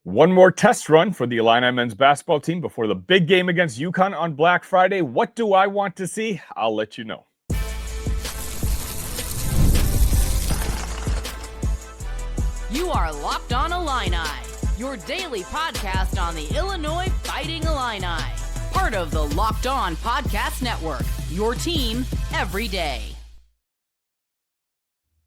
One more test run for the Illini men's basketball team before the big game against UConn on Black Friday. What do I want to see? I'll let you know. You are Locked On Illini, your daily podcast on the Illinois Fighting Illini. Part of the Locked On Podcast Network, your team every day.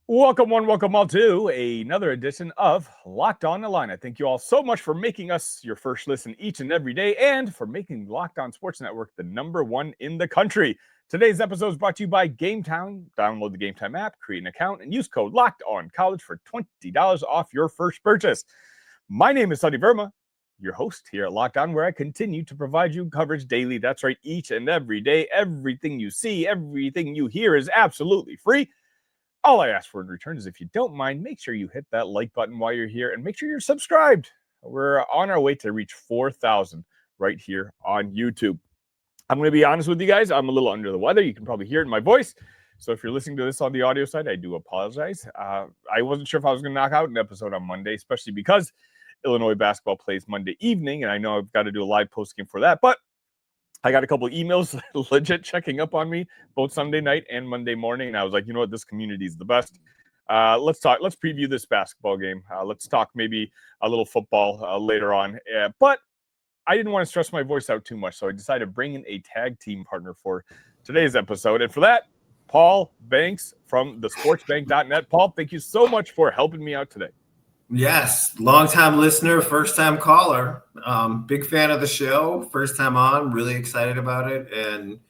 Welcome one, welcome all to another edition of Locked On Illini. Thank you all so much for making us your first listen each and every day and for making Locked On Sports Network the number one in the country. Today's episode is brought to you by GameTime. Download the GameTime app, create an account, and use code LOCKEDONCollege for $20 off your first purchase. My name is Sonny Verma, your host here at Locked On, where I continue to provide you coverage daily. That's right, each and every day. Everything you see, everything you hear is absolutely free. All I ask for in return is if you don't mind, make sure you hit that like button while you're here and make sure you're subscribed. We're on our way to reach 4,000 right here on YouTube. I'm going to be honest with you guys. I'm a little under the weather. You can probably hear it in my voice. So if you're listening to this on the audio side, I do apologize. I wasn't sure if I was going to knock out an episode on Monday, especially because Illinois basketball plays Monday evening, and I know I've got to do a live post game for that. But I got a couple of emails legit checking up on me both Sunday night and Monday morning. And I was like, you know what? This community is the best. Let's preview this basketball game. Let's talk maybe a little football later on. But I didn't want to stress my voice out too much. So I decided to bring in a tag team partner for today's episode. And for that, Paul Banks from thesportsbank.net. Paul, thank you so much for helping me out today. Yes, long-time listener, first-time caller. Big fan of the show. First time on, really excited about it, and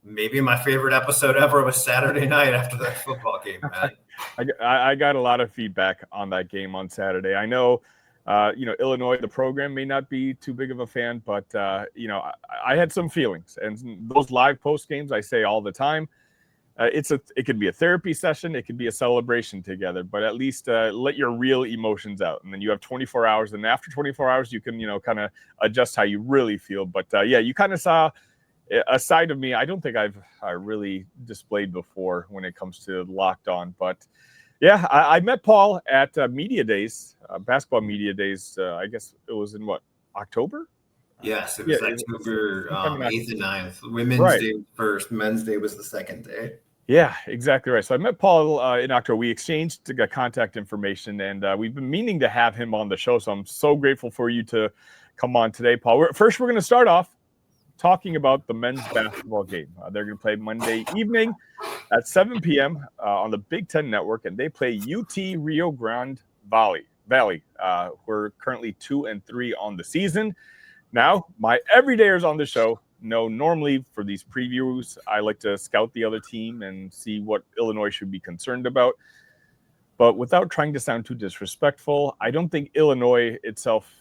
maybe my favorite episode ever was Saturday night after that football game, man. I got a lot of feedback on that game on Saturday. I know, Illinois, the program may not be too big of a fan, but I had some feelings, and those live post games I say all the time. It could be a therapy session, it could be a celebration together, but at least let your real emotions out, and then you have 24 hours, and after 24 hours you can kind of adjust how you really feel. But you kind of saw a side of me I don't think I've really displayed before when it comes to Locked On. But yeah, I met Paul at media days, basketball media days. I guess it was in October. Yes, it was October 8th and 9th. Women's Day was first, men's day was the second day. Yeah, exactly right. So I met Paul in October. We exchanged contact information, and we've been meaning to have him on the show. So I'm so grateful for you to come on today, Paul. We're going to start off talking about the men's basketball game. They're going to play Monday evening at 7 p.m. On the Big Ten Network, and they play UT Rio Grande Valley. We're currently 2-3 on the season. Now, my everydayers on the show know normally for these previews, I like to scout the other team and see what Illinois should be concerned about. But without trying to sound too disrespectful, I don't think Illinois itself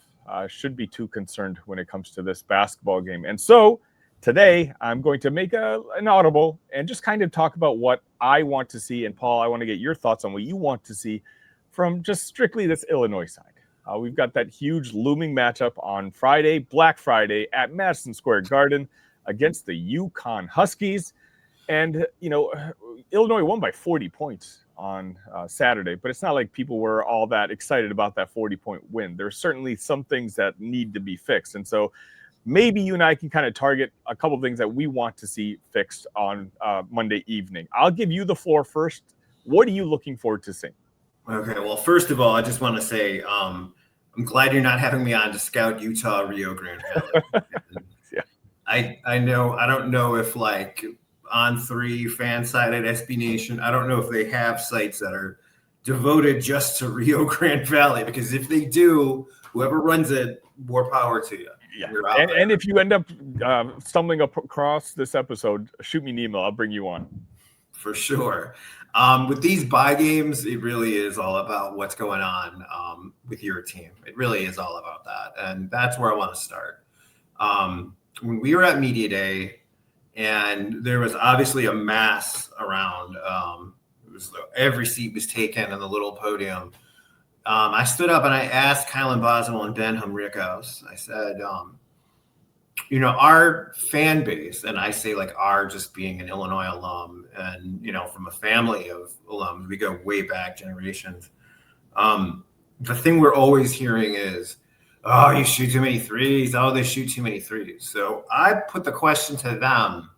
should be too concerned when it comes to this basketball game. And so today I'm going to make an audible and just kind of talk about what I want to see. And Paul, I want to get your thoughts on what you want to see from just strictly this Illinois side. We've got that huge looming matchup on Friday, Black Friday, at Madison Square Garden against the UConn Huskies. And, Illinois won by 40 points on Saturday, but it's not like people were all that excited about that 40-point win. There's certainly some things that need to be fixed. And so maybe you and I can kind of target a couple of things that we want to see fixed on Monday evening. I'll give you the floor first. What are you looking forward to seeing? Okay, well, first of all, I just want to say I'm glad you're not having me on to scout Utah Rio Grande Valley. Yeah. I don't know if On3, Fansided, SB Nation, I don't know if they have sites that are devoted just to Rio Grande Valley, because if they do, whoever runs it, more power to you. Yeah. And if you end up stumbling across this episode, shoot me an email. I'll bring you on. For sure. With these bye games, it really is all about what's going on with your team. It really is all about that. And that's where I want to start. When we were at Media Day, and there was obviously a mass around, every seat was taken on the little podium. I stood up and I asked Kylan Boswell and Ben Humrickhouse, I said, our fan base, and I say our just being an Illinois alum and, from a family of alums, we go way back generations. The thing we're always hearing is, oh, you shoot too many threes. Oh, they shoot too many threes. So I put the question to them.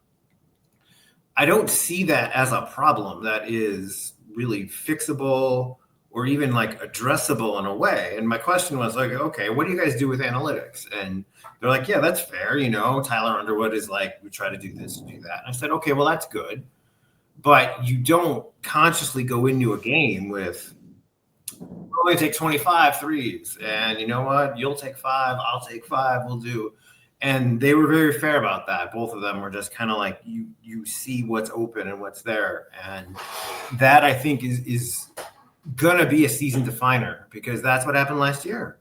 I don't see that as a problem that is really fixable or even like addressable in a way. And my question was like, okay, what do you guys do with analytics? And they're like, yeah, that's fair. Tyler Underwood is like, we try to do this, do that. And I said, okay, well, that's good. But you don't consciously go into a game with, we're going to take 25 threes. And you know what? You'll take 5. I'll take 5. We'll do. And they were very fair about that. Both of them were just kind of like, you see what's open and what's there. And that, I think, is going to be a season definer, because that's what happened last year.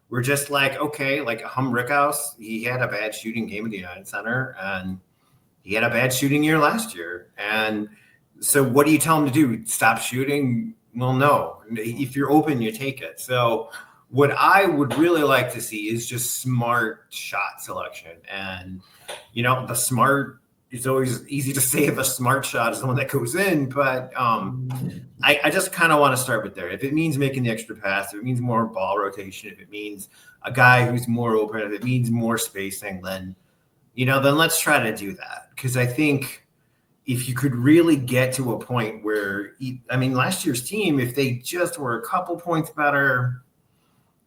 We're just like, okay, like Rickhouse, he had a bad shooting game at the United Center, and he had a bad shooting year last year. And so what do you tell him to do? Stop shooting? Well, no. If you're open, you take it. So what I would really like to see is just smart shot selection. And, the smart, it's always easy to say if a smart shot is the one that goes in, but I just kind of want to start with there. If it means making the extra pass, if it means more ball rotation, if it means a guy who's more open, if it means more spacing, then let's try to do that. Because I think if you could really get to a point where, last year's team, if they just were a couple points better,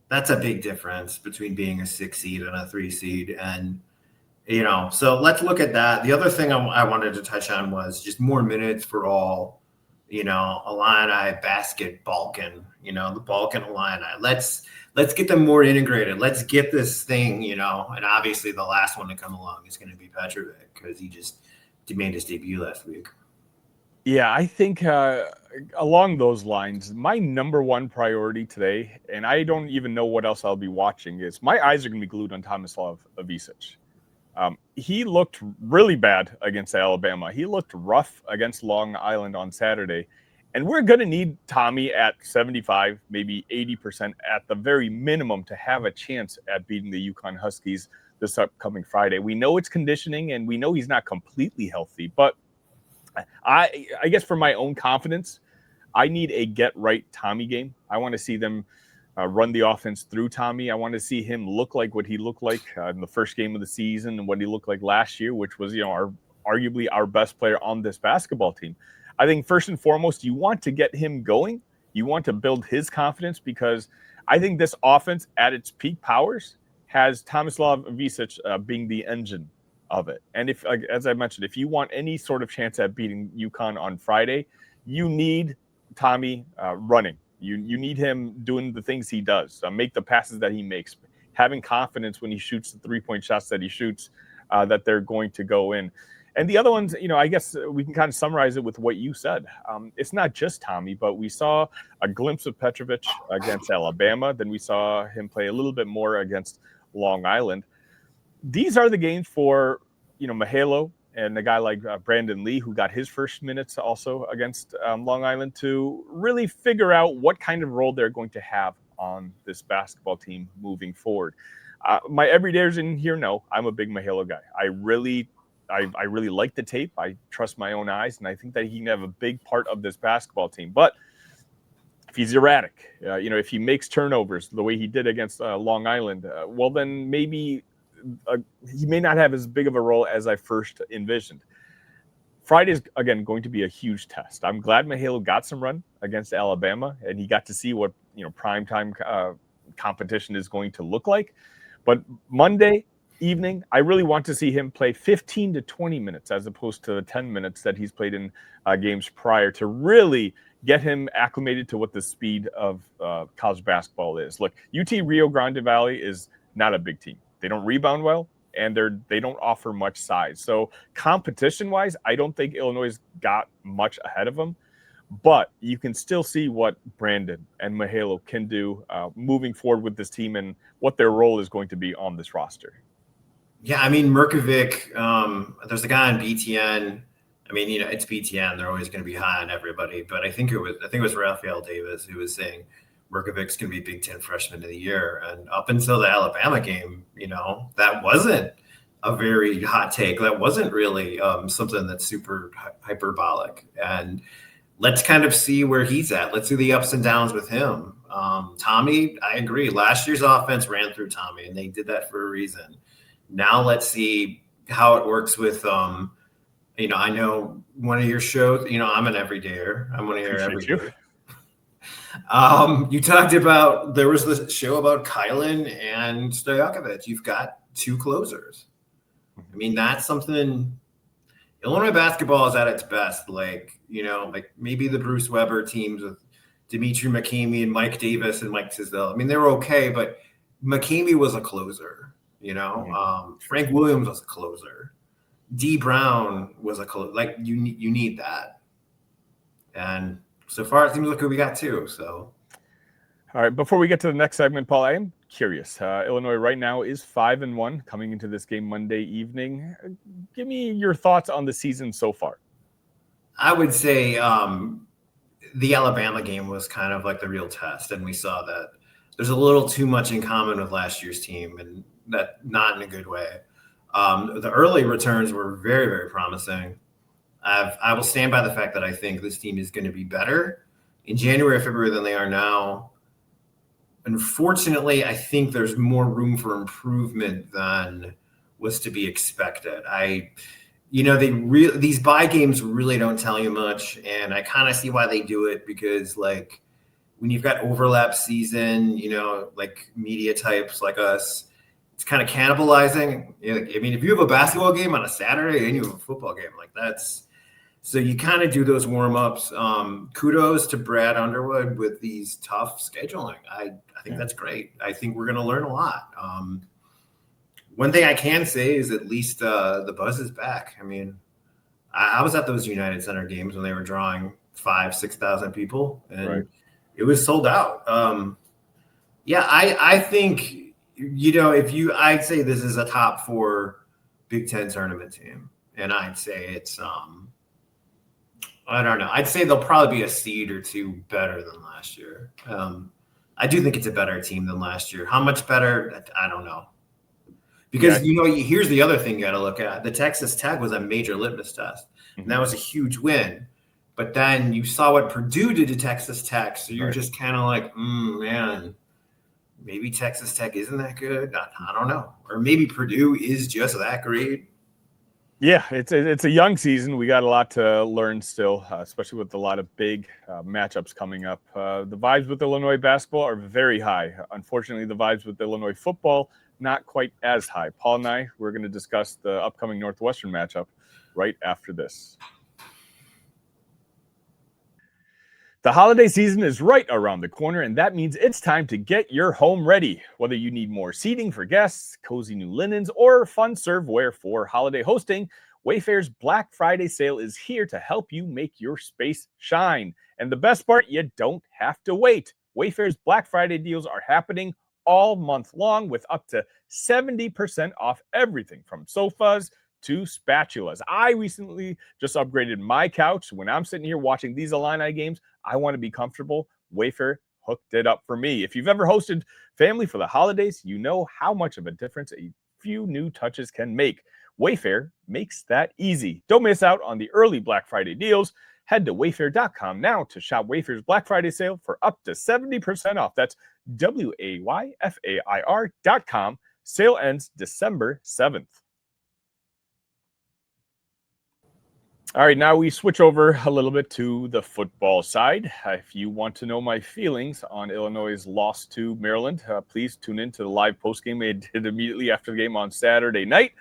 that's a big difference between being a 6 seed and a 3 seed. And, so let's look at that. The other thing I wanted to touch on was just more minutes for all, Illini, basket, Balkan, the Balkan Illini. Let's get them more integrated. Let's get this thing, and obviously the last one to come along is going to be Petrovic, because he just made his debut last week. Yeah, I think along those lines, my number one priority today, and I don't even know what else I'll be watching, is my eyes are going to be glued on Tomislav Ivišić. He looked really bad against Alabama. He looked rough against Long Island on Saturday. And we're going to need Tommy at 75, maybe 80% at the very minimum to have a chance at beating the UConn Huskies this upcoming Friday. We know it's conditioning, and we know he's not completely healthy, but I guess for my own confidence, I need a get-right Tommy game. I want to see them run the offense through Tommy. I want to see him look like what he looked like in the first game of the season and what he looked like last year, which was, arguably our best player on this basketball team. I think first and foremost, you want to get him going. You want to build his confidence, because I think this offense at its peak powers has Tomislav Ivišić being the engine of it. And if, as I mentioned, if you want any sort of chance at beating UConn on Friday, you need Tommy running. You need him doing the things he does, make the passes that he makes, having confidence when he shoots the three-point shots that he shoots, that they're going to go in. And the other ones, I guess we can kind of summarize it with what you said. It's not just Tommy, but we saw a glimpse of Petrovic against Alabama. Then we saw him play a little bit more against Long Island. These are the games for, Mihailo and a guy like Brandon Lee, who got his first minutes also against Long Island, to really figure out what kind of role they're going to have on this basketball team moving forward. My everydayers in here know I'm a big Mihailo guy. I really like the tape. I trust my own eyes, and I think that he can have a big part of this basketball team. But if he's erratic, if he makes turnovers the way he did against Long Island, well, then maybe he may not have as big of a role as I first envisioned. Friday is, again, going to be a huge test. I'm glad Mihailo got some run against Alabama, and he got to see what primetime competition is going to look like. But Monday evening, I really want to see him play 15 to 20 minutes as opposed to the 10 minutes that he's played in games prior, to really get him acclimated to what the speed of college basketball is. Look, UT Rio Grande Valley is not a big team. They don't rebound well, and they don't offer much size. So competition-wise, I don't think Illinois got much ahead of them. But you can still see what Brandon and Mihailo can do moving forward with this team and what their role is going to be on this roster. Yeah, Mirkovic, there's a guy on BTN. It's BTN. They're always going to be high on everybody. But I think it was Raphael Davis who was saying Mirkovic's going to be Big Ten Freshman of the Year. And up until the Alabama game, that wasn't a very hot take. That wasn't really something that's super hyperbolic. And let's kind of see where he's at. Let's see the ups and downs with him. Tommy, I agree. Last year's offense ran through Tommy, and they did that for a reason. Now let's see how it works with, I know one of your shows, I'm an everydayer. I'm one of your everydayers. You talked about, there was this show about Kylan and Stojakovic. You've got two closers. I mean, that's something. Illinois basketball is at its best. Like maybe the Bruce Weber teams with Dimitri McCamey and Mike Davis and Mike Tisdale. I mean, they were okay, but McCamey was a closer. Frank Williams was a closer. D. Braun was a closer. Like you need that. And so far, it seems like we got two. So, all right. Before we get to the next segment, Paul, I am curious. Illinois right now is 5-1 coming into this game Monday evening. Give me your thoughts on the season so far. I would say the Alabama game was kind of like the real test, and we saw that there's a little too much in common with last year's team, and that not in a good way. The early returns were very, very promising. I will stand by the fact that I think this team is going to be better in January or February than they are now. Unfortunately, I think there's more room for improvement than was to be expected. These bye games really don't tell you much, and I kind of see why they do it because, like, when you've got overlap season, like media types like us, it's kind of cannibalizing. I mean, if you have a basketball game on a Saturday and you have a football game, like that's. So you kind of do those warm-ups. Kudos to Brad Underwood with these tough scheduling. I think that's great. I think we're going to learn a lot. One thing I can say is at least the buzz is back. I mean, I was at those United Center games when they were drawing 5,000-6,000 people, and it was sold out. I think, I'd say this is a top 4 Big Ten tournament team, and I'd say it's I don't know. I'd say they'll probably be a seed or two better than last year. I do think it's a better team than last year. How much better? I don't know. Because, here's the other thing you got to look at. The Texas Tech was a major litmus test, and that was a huge win. But then you saw what Purdue did to Texas Tech, so you're just kind of like, man, maybe Texas Tech isn't that good. I don't know. Or maybe Purdue is just that great. Yeah, it's a young season. We got a lot to learn still, especially with a lot of big matchups coming up. The vibes with Illinois basketball are very high. Unfortunately, the vibes with Illinois football, not quite as high. Paul and I, we're going to discuss the upcoming Northwestern matchup right after this. The holiday season is right around the corner, and that means it's time to get your home ready. Whether you need more seating for guests, cozy new linens, or fun serveware for holiday hosting, Wayfair's Black Friday sale is here to help you make your space shine. And the best part, you don't have to wait. Wayfair's Black Friday deals are happening all month long with up to 70% off everything from sofas to spatulas. I recently just upgraded my couch. When I'm sitting here watching these Illini games, I want to be comfortable. Wayfair hooked it up for me. If you've ever hosted family for the holidays, you know how much of a difference a few new touches can make. Wayfair makes that easy. Don't miss out on the early Black Friday deals. Head to wayfair.com now to shop Wayfair's Black Friday sale for up to 70% off. That's WAYFAIR.com. Sale ends December 7th. All right, now we switch over a little bit to the football side. If you want to know my feelings on Illinois' loss to Maryland, please tune in to the live postgame I did immediately after the game on Saturday night.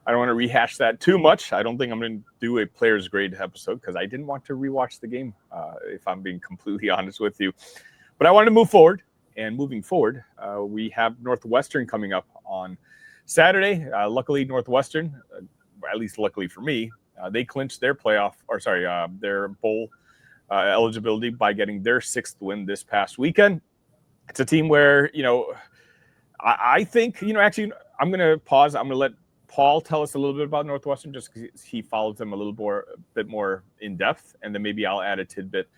I don't want to rehash that too much. I don't think I'm going to do a player's grade episode because I didn't want to rewatch the game, if I'm being completely honest with you. But I wanted to move forward, and moving forward, we have Northwestern coming up on Saturday. Luckily, Northwestern, at least luckily for me, they clinched their their bowl eligibility by getting their 6th win this past weekend. It's a team where, I think, actually, I'm going to pause. I'm going to let Paul tell us a little bit about Northwestern just because he follows them a bit more in depth, and then maybe I'll add a tidbit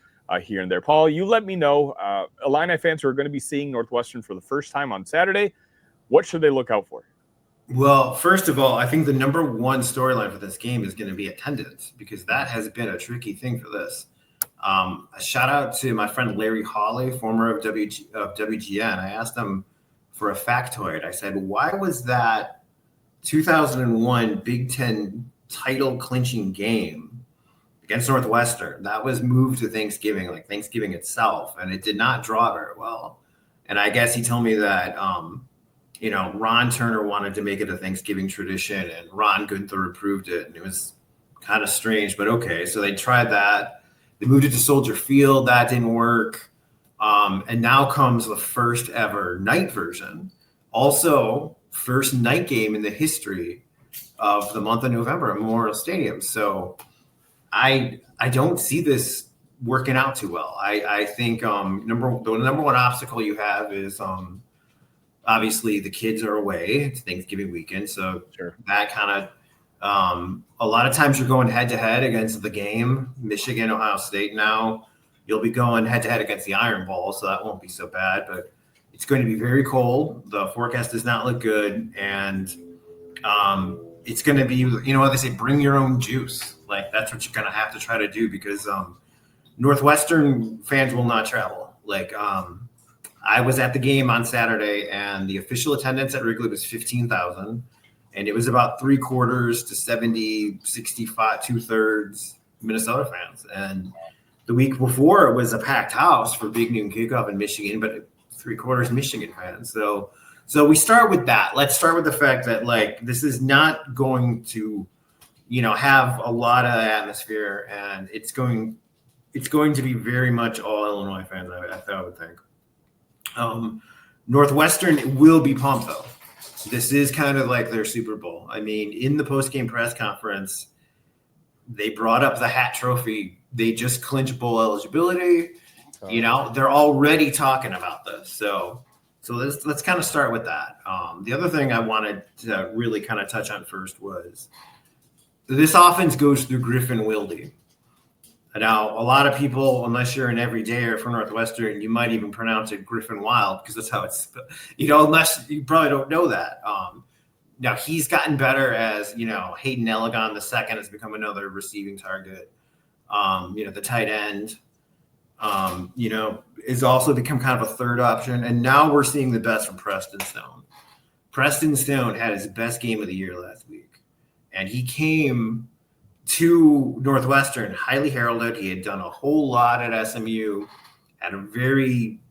here and there. Paul, you let me know, Illini fans who are going to be seeing Northwestern for the first time on Saturday, what should they look out for? Well, first of all, I think the number one storyline for this game is going to be attendance because that has been a tricky thing for this. A shout out to my friend Larry Hawley, former of WGN. I asked him for a factoid. I said, why was that 2001 Big Ten title clinching game against Northwestern that was moved to Thanksgiving, like Thanksgiving itself, and it did not draw very well? And I guess he told me that, Ron Turner wanted to make it a Thanksgiving tradition, and Ron Gunther approved it, and it was kind of strange, but okay. So they tried that. They moved it to Soldier Field. That didn't work. And now comes the first ever night version. Also, first night game in the history of the month of November at Memorial Stadium. So I don't see this working out too well. I think the number one obstacle you have is obviously the kids are away. It's Thanksgiving weekend, so sure. That kind of a lot of times you're going head to head against the game. Michigan, Ohio State. Now you'll be going head to head against the Iron Bowl, so that won't be so bad. But it's going to be very cold. The forecast does not look good, and it's going to be, what they say, bring your own juice. Like, that's what you're going to have to try to do, because Northwestern fans will not travel. Like, I was at the game on Saturday, and the official attendance at Wrigley was 15,000, and it was about 3/4 to 70, 65, 2/3 Minnesota fans. And the week before, it was a packed house for Big Noon Kickoff in Michigan, but 3/4 Michigan fans. So we start with that. Let's start with the fact that, like, this is not going to, have a lot of atmosphere, and it's going to be very much all Illinois fans, I would think. Northwestern will be pumped, though. This is kind of like their Super Bowl. I mean, in the post-game press conference, they brought up the hat trophy. They just clinched bowl eligibility. They're already talking about this. So let's kind of start with that. The other thing I wanted to really kind of touch on first was this offense goes through Griffin Wilde. Now, a lot of people, unless you're an everydayer for Northwestern, you might even pronounce it Griffin Wild, because that's how it's, unless you probably don't know that. Now, he's gotten better as, Hayden Elegon II has become another receiving target. The tight end, is also become kind of a third option. And now we're seeing the best from Preston Stone. Preston Stone had his best game of the year last week, and he came to Northwestern highly heralded. He had done a whole lot at SMU, had a very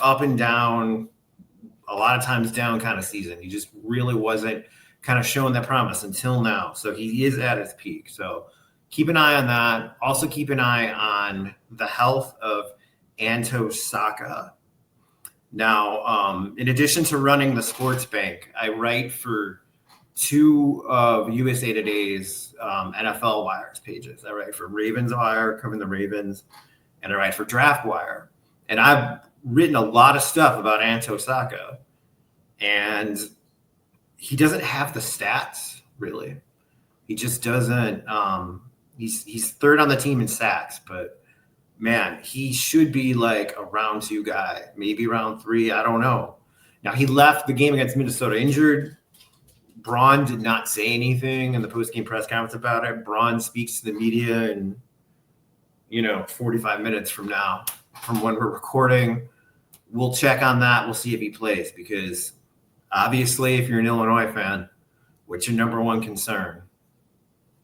up and down, a lot of times down kind of season. He just really wasn't kind of showing that promise until now. So he is at his peak. So keep an eye on that. Also keep an eye on the health of Anto Saka. Now, in addition to running the Sports Bank, I write for two of USA Today's NFL Wires pages. I write for Ravens Wire, covering the Ravens, and I write for Draft Wire. And I've written a lot of stuff about Anto Saka, and he doesn't have the stats, really. He just doesn't. He's third on the team in sacks, but man, he should be like a round 2 guy, maybe round 3. I don't know. Now, he left the game against Minnesota injured. Braun did not say anything in the post-game press conference about it. Braun speaks to the media in, 45 minutes from now, from when we're recording. We'll check on that. We'll see if he plays, because obviously, if you're an Illinois fan, what's your number one concern?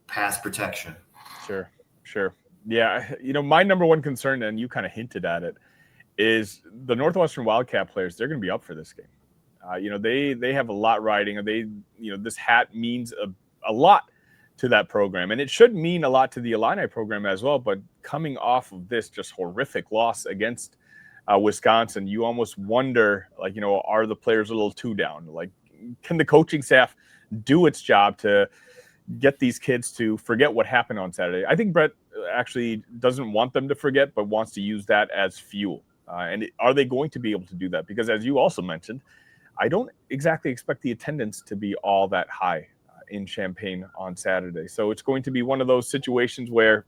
Pass protection. Sure. Yeah, my number one concern, and you kind of hinted at it, is the Northwestern Wildcat players. They're going to be up for this game. They have a lot riding. This hat means a lot to that program, and it should mean a lot to the Illini program as well. But coming off of this just horrific loss against Wisconsin, you almost wonder, are the players a little too down? Like, can the coaching staff do its job to get these kids to forget what happened on Saturday? I think Brett actually doesn't want them to forget, but wants to use that as fuel. And are they going to be able to do that? Because as you also mentioned, I don't exactly expect the attendance to be all that high in Champaign on Saturday. So it's going to be one of those situations where,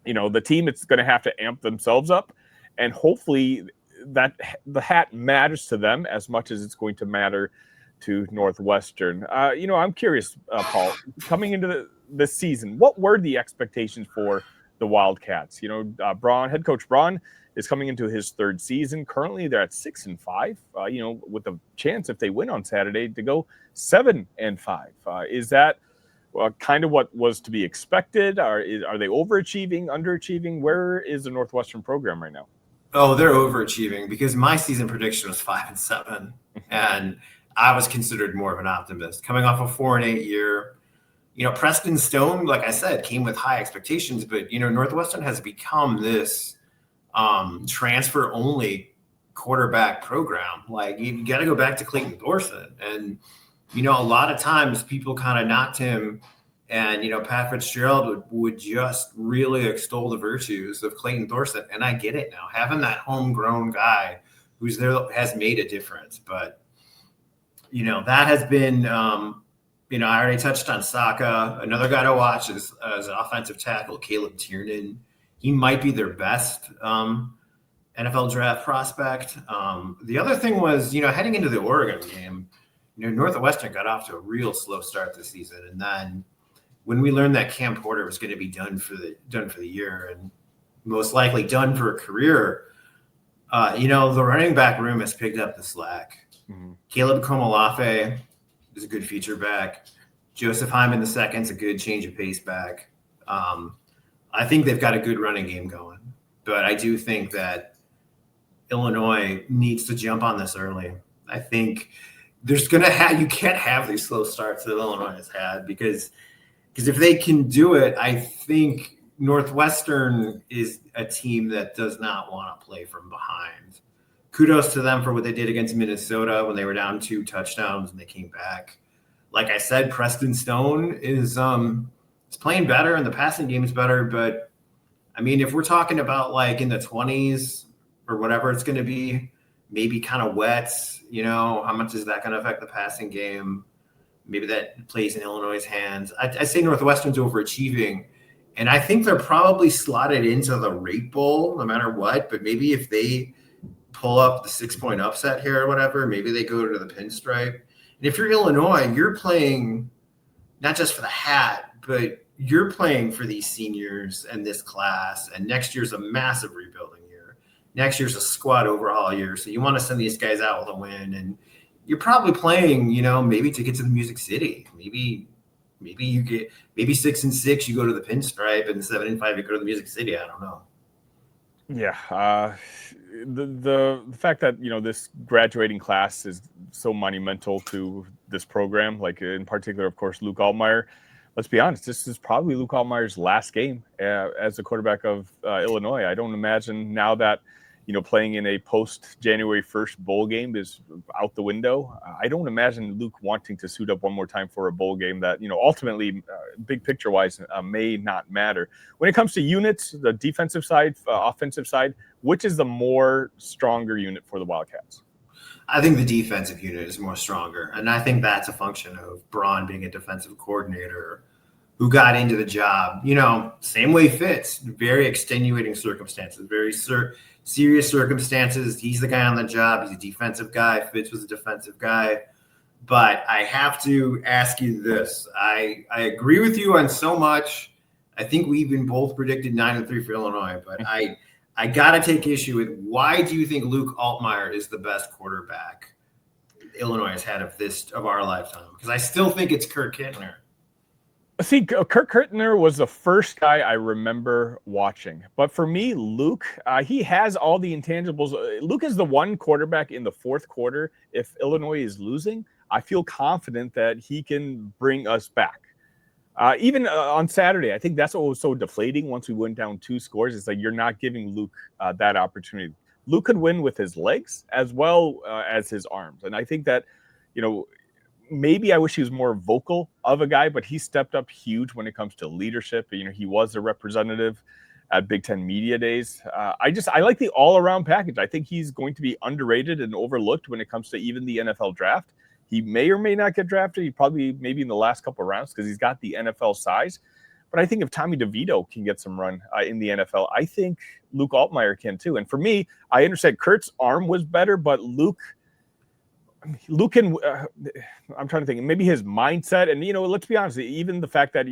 the team is going to have to amp themselves up, and hopefully that the hat matters to them as much as it's going to matter to Northwestern. I'm curious, Paul, coming into this season, what were the expectations for the Wildcats. Braun, head coach Braun, is coming into his third season. Currently, they're at 6-5. With a chance if they win on Saturday to go 7-5. Is that kind of what was to be expected? Are they overachieving, underachieving? Where is the Northwestern program right now? Oh, they're overachieving because my season prediction was 5-7, and I was considered more of an optimist coming off a 4-8 year. Preston Stone, like I said, came with high expectations, but Northwestern has become this transfer only quarterback program. Like, you got to go back to Clayton Thorson, and a lot of times people kind of knocked him, and Pat Fitzgerald would just really extol the virtues of Clayton Thorson, and I get it now. Having that homegrown guy who's there has made a difference, but that has been I already touched on Saka. Another guy to watch is as an offensive tackle, Caleb Tiernan. He might be their best NFL draft prospect. The other thing was, heading into the Oregon game, Northwestern got off to a real slow start this season, and then when we learned that Cam Porter was going to be done for the year and most likely done for a career, the running back room has picked up the slack. Mm-hmm. Caleb Komolafe is a good feature back. Joseph Hyman II is a good change of pace back. I think they've got a good running game going, but I do think that Illinois needs to jump on this early. I think you can't have these slow starts that Illinois has had because if they can do it, I think Northwestern is a team that does not want to play from behind. Kudos to them for what they did against Minnesota when they were down 2 touchdowns and they came back. Like I said, Preston Stone is playing better and the passing game is better. But, I mean, if we're talking about like in the 20s or whatever it's going to be, maybe kind of wet, how much is that going to affect the passing game? Maybe that plays in Illinois' hands. I say Northwestern's overachieving, and I think they're probably slotted into the Rate Bowl no matter what. But maybe if they pull up the 6-point upset here or whatever, maybe they go to the pinstripe. And if you're Illinois, you're playing not just for the hat, but you're playing for these seniors and this class. And next year's a massive rebuilding year. Next year's a squad overhaul year. So you want to send these guys out with a win, and you're probably playing, maybe to get to the Music City. Maybe you get 6-6, you go to the pinstripe, and 7-5, you go to the Music City. I don't know. Yeah. The fact that, this graduating class is so monumental to this program, like in particular, of course, Luke Altmyer. Let's be honest, this is probably Luke Altmyer's last game as the quarterback of Illinois. I don't imagine now that, playing in a post-January 1st bowl game is out the window. I don't imagine Luke wanting to suit up one more time for a bowl game that, ultimately, big picture-wise, may not matter. When it comes to units, the defensive side, offensive side, which is the more stronger unit for the Wildcats? I think the defensive unit is more stronger, and I think that's a function of Braun being a defensive coordinator who got into the job. Same way Fitz, very extenuating circumstances, very serious circumstances. He's the guy on the job. He's a defensive guy. Fitz was a defensive guy. But I have to ask you this. I agree with you on so much. I think we even both predicted 9-3 for Illinois, but I got to take issue with, why do you think Luke Altmyer is the best quarterback Illinois has had of our lifetime? Because I still think it's Kurt Kittner. See, Kurt Kittner was the first guy I remember watching. But for me, Luke, he has all the intangibles. Luke is the one quarterback in the fourth quarter. If Illinois is losing, I feel confident that he can bring us back. Even on Saturday, I think that's what was so deflating once we went down 2 scores. It's like you're not giving Luke that opportunity. Luke could win with his legs as well as his arms. And I think that, maybe I wish he was more vocal of a guy, but he stepped up huge when it comes to leadership. He was a representative at Big Ten Media Days. I like the all-around package. I think he's going to be underrated and overlooked when it comes to even the NFL draft. He may or may not get drafted. He probably maybe in the last couple of rounds because he's got the NFL size. But I think if Tommy DeVito can get some run in the NFL, I think Luke Altmyer can too. And for me, I understand Kurt's arm was better, but Luke, Luke can, I'm trying to think, maybe his mindset, and, let's be honest, even the fact that,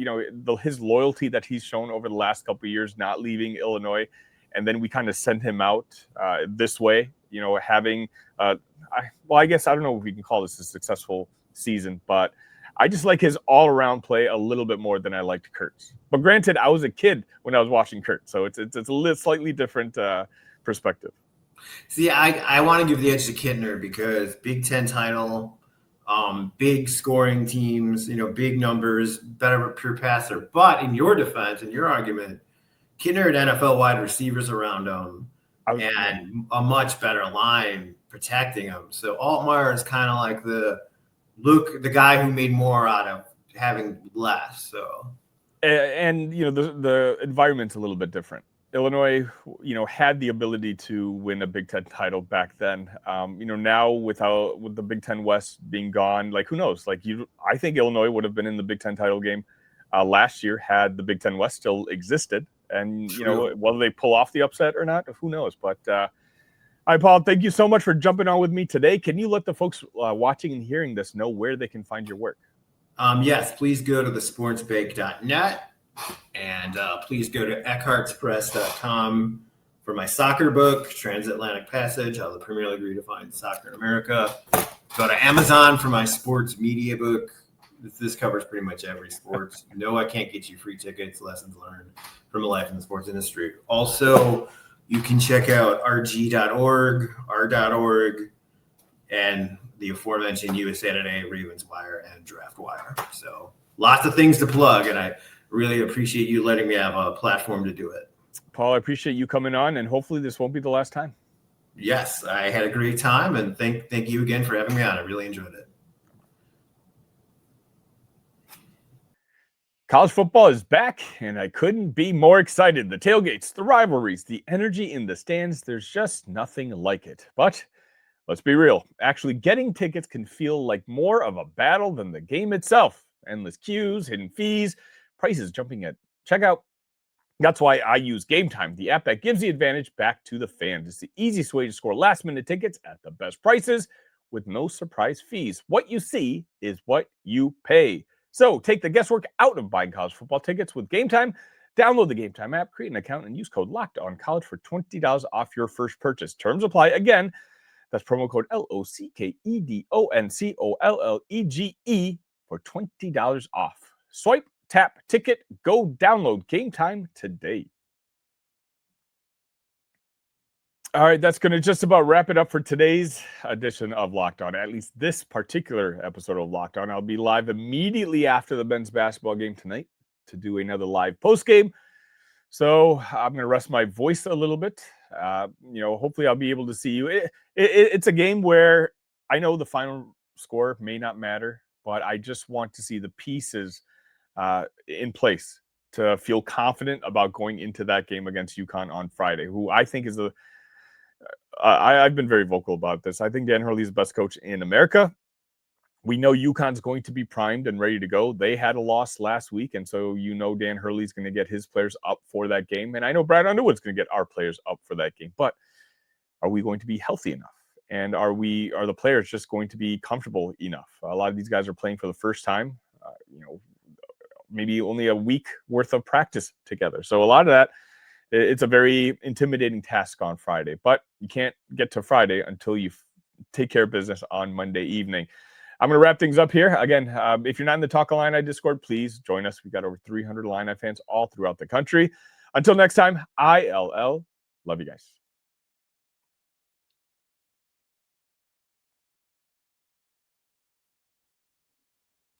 his loyalty that he's shown over the last couple of years, not leaving Illinois, and then we kind of send him out this way, having, I guess, I don't know if we can call this a successful season, but I just like his all-around play a little bit more than I liked Kurt's. But granted, I was a kid when I was watching Kurt, so it's a slightly different perspective. See, I want to give the edge to Kittner because Big Ten title, big scoring teams, big numbers, better pure passer. But in your defense, in your argument, Kittner had NFL wide receivers around him and a much better line protecting him. So Altmyer is kind of like the guy who made more out of having less. So, and the environment's a little bit different. Illinois, had the ability to win a Big Ten title back then. Now with the Big Ten West being gone, who knows? I think Illinois would have been in the Big Ten title game last year had the Big Ten West still existed. And, whether they pull off the upset or not, who knows? But, all right, Paul, thank you so much for jumping on with me today. Can you let the folks watching and hearing this know where they can find your work? Yes, please go to thesportsbake.net. And please go to eckhartspress.com for my soccer book, Transatlantic Passage, How the Premier League Redefines Soccer in America. Go to Amazon for my sports media book. This covers pretty much every sport. No, I can't get you free tickets, lessons learned from a life in the sports industry. Also, you can check out rg.org, r.org, and the aforementioned USA Today, Ravens Wire, and Draft Wire. So lots of things to plug, and I really appreciate you letting me have a platform to do it. Paul, I appreciate you coming on, and hopefully this won't be the last time. Yes, I had a great time, and thank you again for having me on. I really enjoyed it. College football is back, and I couldn't be more excited. The tailgates, the rivalries, the energy in the stands, there's just nothing like it. But let's be real. Actually, getting tickets can feel like more of a battle than the game itself. Endless queues, hidden fees, prices jumping at checkout. That's why I use Game Time, the app that gives the advantage back to the fans. It's the easiest way to score last-minute tickets at the best prices with no surprise fees. What you see is what you pay. So take the guesswork out of buying college football tickets with Game Time. Download the Game Time app, create an account, and use code LOCKEDONCollege for $20 off your first purchase. Terms apply. Again, that's promo code LOCKEDONCOLLEGE for $20 off. Swipe, tap, ticket, go download Game Time today. All right, that's going to just about wrap it up for today's edition of Locked On, at least this particular episode of Locked On. I'll be live immediately after the men's basketball game tonight to do another live post game. So I'm going to rest my voice a little bit. Hopefully I'll be able to see you. It's a game where I know the final score may not matter, but I just want to see the pieces in place to feel confident about going into that game against UConn on Friday, who I think is I've been very vocal about this. I think Dan Hurley is the best coach in America. We know UConn's going to be primed and ready to go. They had a loss last week, and so Dan Hurley's going to get his players up for that game. And I know Brad Underwood's going to get our players up for that game. But are we going to be healthy enough? And are the players just going to be comfortable enough? A lot of these guys are playing for the first time. Maybe only a week worth of practice together. So a lot of that, it's a very intimidating task on Friday, but you can't get to Friday until you take care of business on Monday evening. I'm going to wrap things up here. Again, if you're not in the Talk Illini Discord, please join us. We've got over 300 Illini fans all throughout the country. Until next time, ILL. Love you guys.